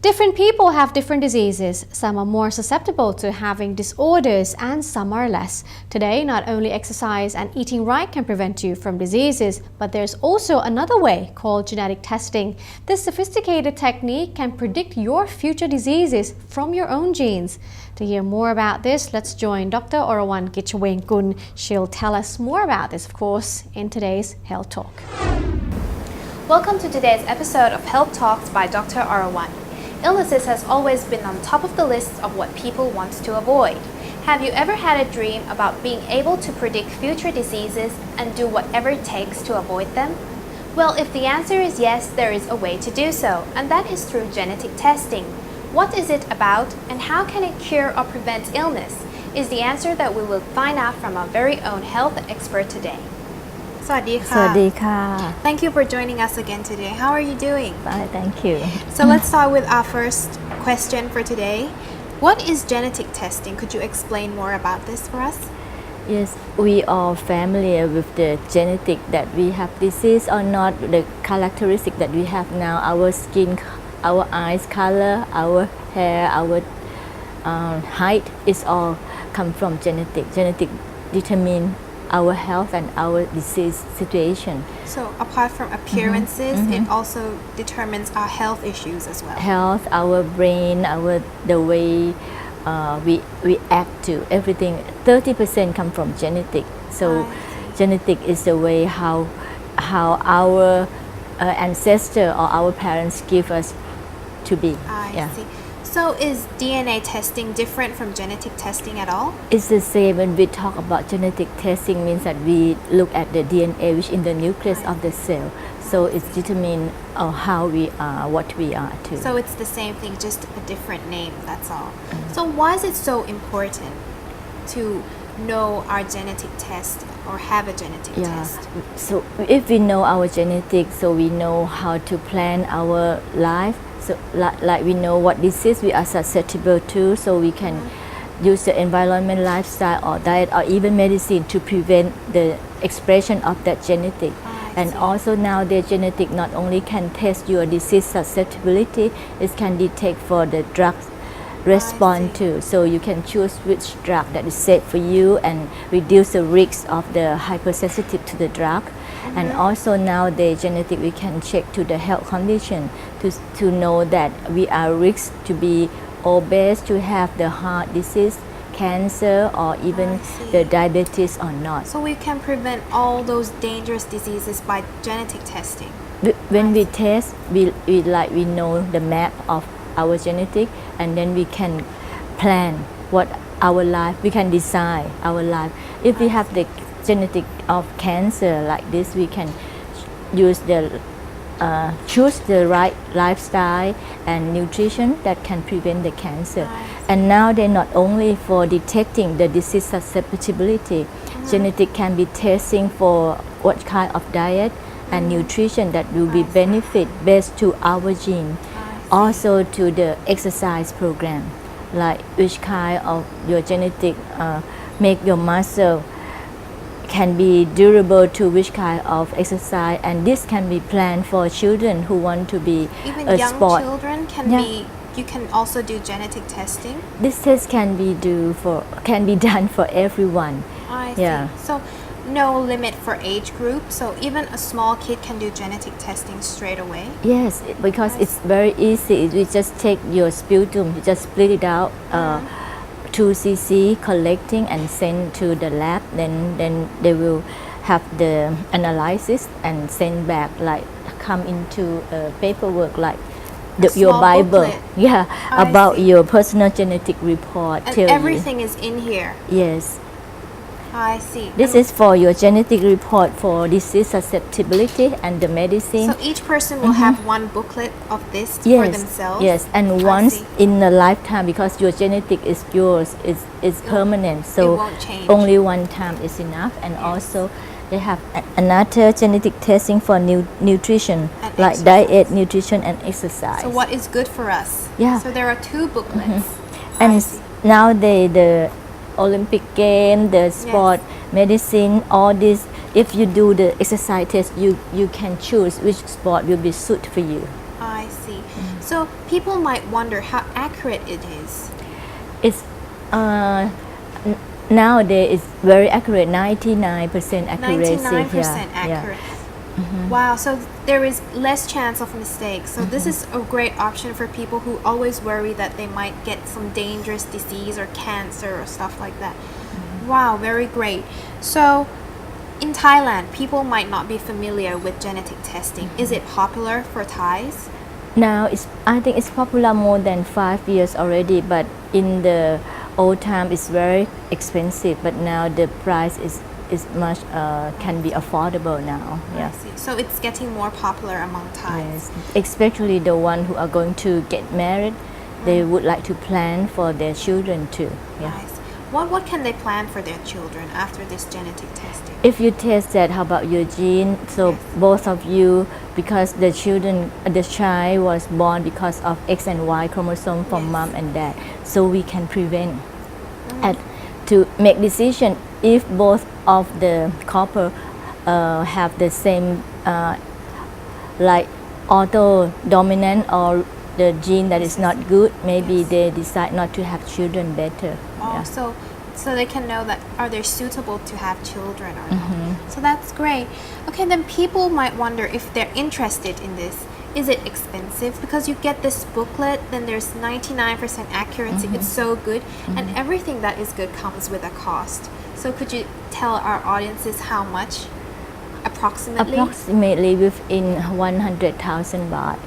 Different people have different diseases. Some are more susceptible to having disorders and some are less. Today, not only exercise and eating right can prevent you from diseases, but there's also another way called genetic testing. This sophisticated technique can predict your future diseases from your own genes. To hear more about this, let's join Dr.Orawan Gichawengkun. She'll tell us more about this, of course, in today's Health Talk. Welcome to today's episode of Health Talks by Dr. Orawan. Illnesses has always been on top of the list of what people want to avoid. Have you ever had a dream about being able to predict future diseases and do whatever it takes to avoid them? Well, if the answer is yes, there is a way to do so, and that is through genetic testing. What is it about and how can it cure or prevent illness is the answer that we will find out from our very own health expert today. สวัสดีค่ะ สวัสดีค่ะ Thank you for joining us again today. How are you doing? Fine, thank you. So let's start with our first question for today. What is genetic testing? Could you explain more about this for us? Yes, we are familiar with the genetic that we have disease or not, the characteristic that we have now, our skin, our eyes color, our hair, our height is all come from genetic. Genetic determine our health and our disease situation. So apart from appearances, it also determines our health issues as well. Health, our brain, the way we act to everything. 30% come from genetic. So genetic is the way how our ancestor or our parents give us to be. I see. So is DNA testing different from genetic testing at all? It's the same. When we talk about genetic testing means that we look at the DNA which in the nucleus of the cell. So it's determine how we are, what we are too. So it's the same thing, just a different name, that's all. So why is it so important to know our genetic test or have a genetic test? So if we know our genetics, so we know how to plan our life. So like we know what disease we are susceptible to, so we can use the environment, lifestyle or diet or even medicine to prevent the expression of that genetic. And also now the genetic not only can test your disease susceptibility, it can detect for the drug response too. So you can choose which drug that is safe for you and reduce the risk of the hypersensitive to the drug. And also now the genetic we can check to the health condition to know that we are risk to be obese, to have the heart disease, cancer or even the diabetes or not. So we can prevent all those dangerous diseases by genetic testing. When we test, we know the map of our genetic and then we can plan what our life, we can design our life. If we have the genetic of cancer like this, we can use choose the right lifestyle and nutrition that can prevent the cancer. And now they're not only for detecting the disease susceptibility, genetic can be testing for what kind of diet and nutrition that will be benefit based to our gene. Also to the exercise program, like which kind of your genetic make your muscle can be durable to which kind of exercise, and this can be planned for children who want to be even a young sport. children can be, you can also do genetic testing. This test can be done for everyone. I see. So no limit for age group, so even a small kid can do genetic testing straight away? Yes, because it's very easy. We just take your sputum, you just split it out 2 cc collecting and send to the lab, then they will have the analysis and send back, like come into paperwork like your Bible booklet. about your personal genetic report. And tell everything is in here? Yes. I see. This is for your genetic report for disease susceptibility and the medicine. So each person will have one booklet of this for themselves? Yes, and once in a lifetime, because your genetic is yours, is permanent, so it won't change. Only one time is enough. And also they have another genetic testing for nutrition, and like exercise. diet, nutrition and exercise. So what is good for us? Yeah. So there are 2 booklets. And now the Olympic game, the sport, medicine, all this, if you do the exercise test, you can choose which sport will be suit for you. I see. So people might wonder how accurate it is. It's nowadays it's very accurate, 99% accuracy. 99% accurate. Wow, so there is less chance of mistakes. So this is a great option for people who always worry that they might get some dangerous disease or cancer or stuff like that. Wow, very great. So in Thailand, people might not be familiar with genetic testing. Is it popular for Thais? Now I think it's popular more than 5 years already, but in the old time it's very expensive, but now the price is much can be affordable now. I see. So it's getting more popular among Thais. Yes, especially the one who are going to get married, they would like to plan for their children too. Nice. What can they plan for their children after this genetic testing? If you test that, how about your gene? So both of you, because the child was born because of X and Y chromosome from mom and dad, so we can prevent and to make decision if both of the couple have the same like auto dominant or the gene that is not good, maybe they decide not to have children better. So they can know that are they suitable to have children or not. So that's great. Okay, then people might wonder if they're interested in this. Is it expensive? Because you get this booklet, then there's 99% accuracy. It's so good, and everything that is good comes with a cost. So could you tell our audiences how much approximately? Approximately within 100,000 baht.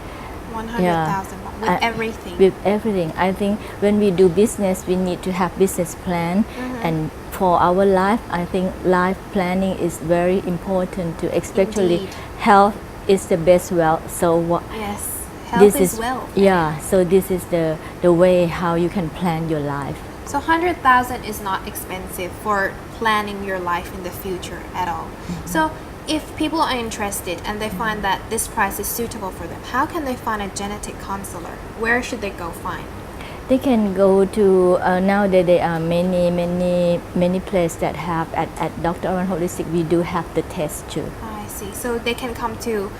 100,000 baht with everything. With everything. I think when we do business, we need to have business plan, and for our life, I think life planning is very important to, especially health is the best wealth. So yes, health is wealth. Yeah, so this is the way how you can plan your life. So 100,000 is not expensive for planning your life in the future at all. So if people are interested and they find that this price is suitable for them, how can they find a genetic counselor? Where should they go find? They can go to nowadays there are many places that have at Dr.Orawan Holistic. We do have the test too. I see. So they can come to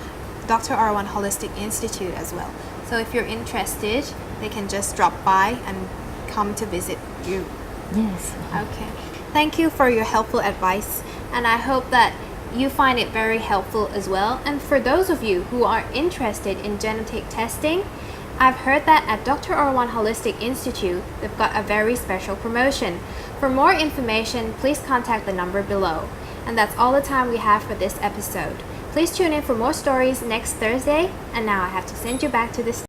Dr.Orawan Holistic Institute as well. So if you're interested, they can just drop by and come to visit you. Yes. Okay. Thank you for your helpful advice, and I hope that you find it very helpful as well. And for those of you who are interested in genetic testing, I've heard that at Dr.Orawan Holistic Institute, they've got a very special promotion. For more information, please contact the number below. And that's all the time we have for this episode. Please tune in for more stories next Thursday. And now I have to send you back to the